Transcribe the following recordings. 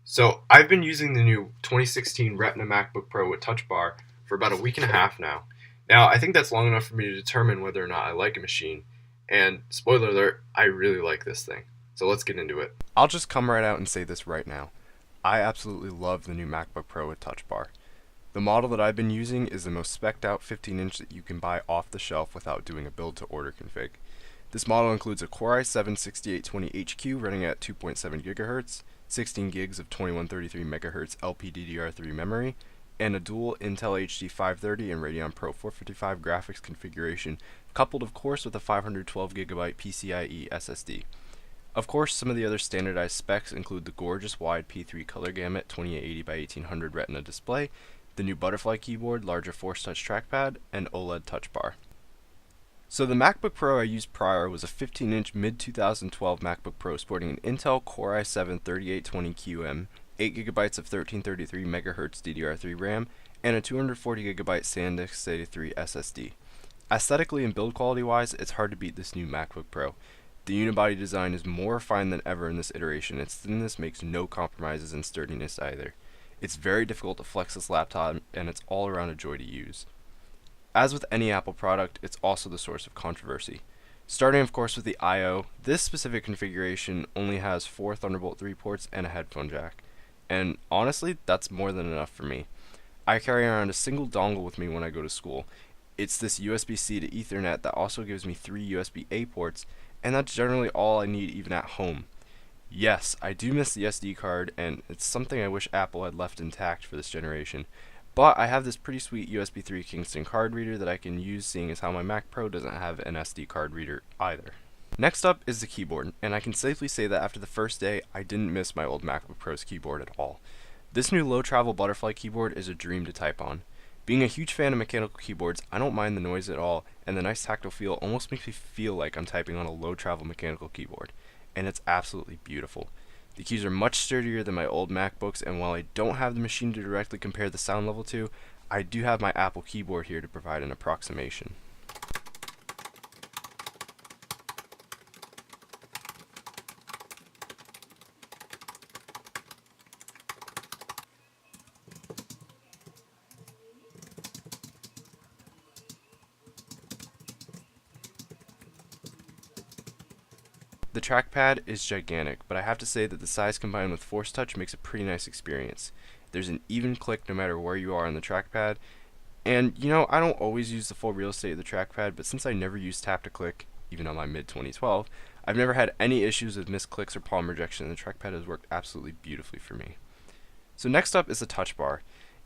So I've been using the new 2016 Retina MacBook Pro with Touchbar for about a week and a half now. Now, I think that's long enough for me to determine whether or not I like a machine. And spoiler alert, I really like this thing. So let's get into it. I'll just come right out and say this right now. I absolutely love the new MacBook Pro with Touchbar. The model that I've been using is the most spec'd out 15-inch that you can buy off the shelf without doing a build to order config. This model includes a Core i7-6820HQ running at 2.7 GHz, 16 gigs of 2133 MHz LPDDR3 memory, and a dual Intel HD 530 and Radeon Pro 455 graphics configuration, coupled of course with a 512GB PCIe SSD. Of course, some of the other standardized specs include the gorgeous wide P3 color gamut 2880 by 1800 Retina display, the new butterfly keyboard, larger Force Touch trackpad, and OLED touch bar. So the MacBook Pro I used prior was a 15-inch mid-2012 MacBook Pro sporting an Intel Core i7-3820QM, 8GB of 1333 MHz DDR3 RAM, and a 240GB SanDisk SATA3 SSD. Aesthetically and build quality wise, it's hard to beat this new MacBook Pro. The unibody design is more refined than ever in this iteration. Its thinness makes no compromises in sturdiness either. It's very difficult to flex this laptop, and it's all around a joy to use. As with any Apple product, it's also the source of controversy. Starting of course with the I/O, this specific configuration only has 4 Thunderbolt 3 ports and a headphone jack. And honestly, that's more than enough for me. I carry around a single dongle with me when I go to school. It's this USB-C to Ethernet that also gives me 3 USB-A ports, and that's generally all I need even at home. Yes, I do miss the SD card, and it's something I wish Apple had left intact for this generation. But I have this pretty sweet USB 3 Kingston card reader that I can use, seeing as how my Mac Pro doesn't have an SD card reader either. Next up is the keyboard, and I can safely say that after the first day, I didn't miss my old MacBook Pro's keyboard at all. This new low travel butterfly keyboard is a dream to type on. Being a huge fan of mechanical keyboards, I don't mind the noise at all, and the nice tactile feel almost makes me feel like I'm typing on a low travel mechanical keyboard, and it's absolutely beautiful. The keys are much sturdier than my old MacBooks, and while I don't have the machine to directly compare the sound level to, I do have my Apple keyboard here to provide an approximation. The trackpad is gigantic, but I have to say that the size combined with Force Touch makes a pretty nice experience. There's an even click no matter where you are on the trackpad, and I don't always use the full real estate of the trackpad, but since I never use tap to click, even on my mid-2012, I've never had any issues with missed clicks or palm rejection, and the trackpad has worked absolutely beautifully for me. So next up is the touch bar,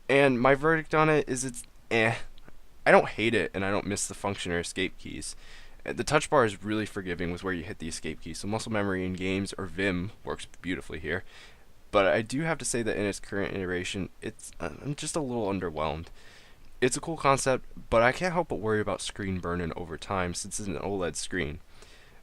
and my verdict on it is it's eh. I don't hate it, and I don't miss the function or escape keys. The touch bar is really forgiving with where you hit the escape key, so muscle memory in games or Vim works beautifully here. But I do have to say that in its current iteration, I'm just a little underwhelmed. It's a cool concept, but I can't help but worry about screen burn-in over time since it's an OLED screen.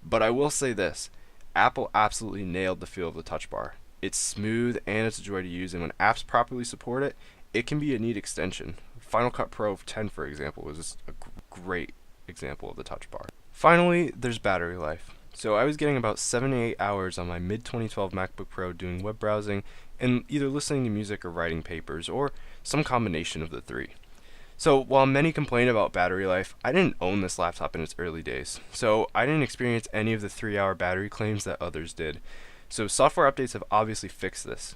But I will say this, Apple absolutely nailed the feel of the touch bar. It's smooth and it's a joy to use, and when apps properly support it, it can be a neat extension. Final Cut Pro 10, for example, was just a great example of the touch bar. Finally, there's battery life. So I was getting about 7 to 8 hours on my mid-2012 MacBook Pro doing web browsing and either listening to music or writing papers, or some combination of the three. So while many complain about battery life, I didn't own this laptop in its early days, so I didn't experience any of the 3-hour battery claims that others did. So software updates have obviously fixed this.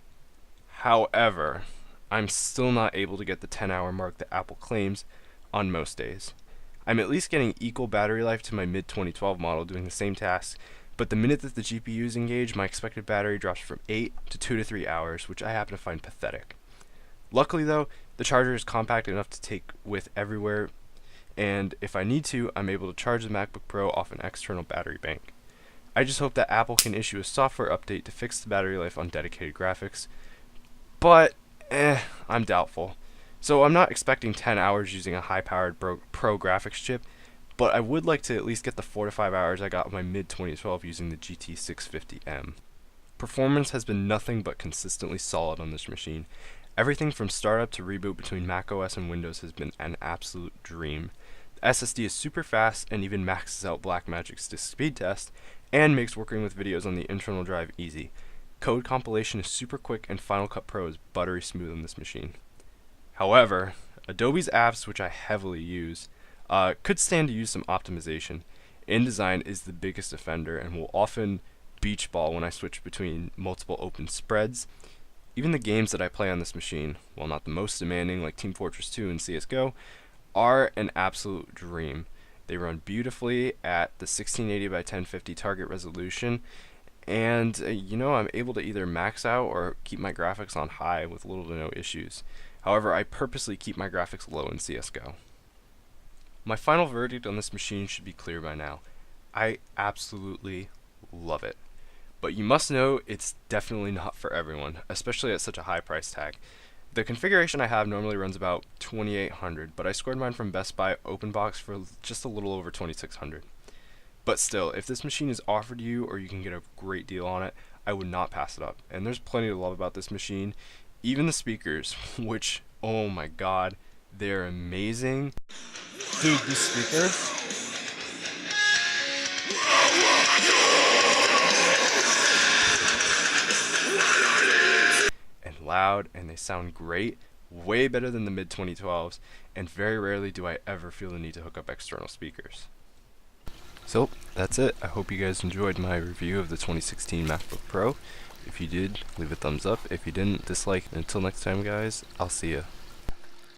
However, I'm still not able to get the 10-hour mark that Apple claims on most days. I'm at least getting equal battery life to my mid-2012 model doing the same tasks, but the minute that the GPU is engaged, my expected battery drops from 8 to 2 to 3 hours, which I happen to find pathetic. Luckily though, the charger is compact enough to take with everywhere, and if I need to, I'm able to charge the MacBook Pro off an external battery bank. I just hope that Apple can issue a software update to fix the battery life on dedicated graphics, but I'm doubtful. So I'm not expecting 10 hours using a high-powered Pro graphics chip, but I would like to at least get the 4 to 5 hours I got with my mid-2012 using the GT650M. Performance has been nothing but consistently solid on this machine. Everything from startup to reboot between macOS and Windows has been an absolute dream. The SSD is super fast and even maxes out Blackmagic's disk speed test, and makes working with videos on the internal drive easy. Code compilation is super quick and Final Cut Pro is buttery smooth on this machine. However, Adobe's apps, which I heavily use, could stand to use some optimization. InDesign is the biggest offender and will often beach ball when I switch between multiple open spreads. Even the games that I play on this machine, while not the most demanding like Team Fortress 2 and CSGO, are an absolute dream. They run beautifully at the 1680 by 1050 target resolution, and I'm able to either max out or keep my graphics on high with little to no issues. However, I purposely keep my graphics low in CSGO. My final verdict on this machine should be clear by now. I absolutely love it. But you must know it's definitely not for everyone, especially at such a high price tag. The configuration I have normally runs about $2,800, but I scored mine from Best Buy open box for just a little over $2,600. But still, if this machine is offered to you or you can get a great deal on it, I would not pass it up. And there's plenty to love about this machine. Even the speakers, which, oh my god, they're amazing. Dude, these speakers. And loud, and they sound great, way better than the mid 2012s, and very rarely do I ever feel the need to hook up external speakers. So, that's it. I hope you guys enjoyed my review of the 2016 MacBook Pro. If you did, leave a thumbs up. If you didn't, dislike. Until next time, guys, I'll see ya.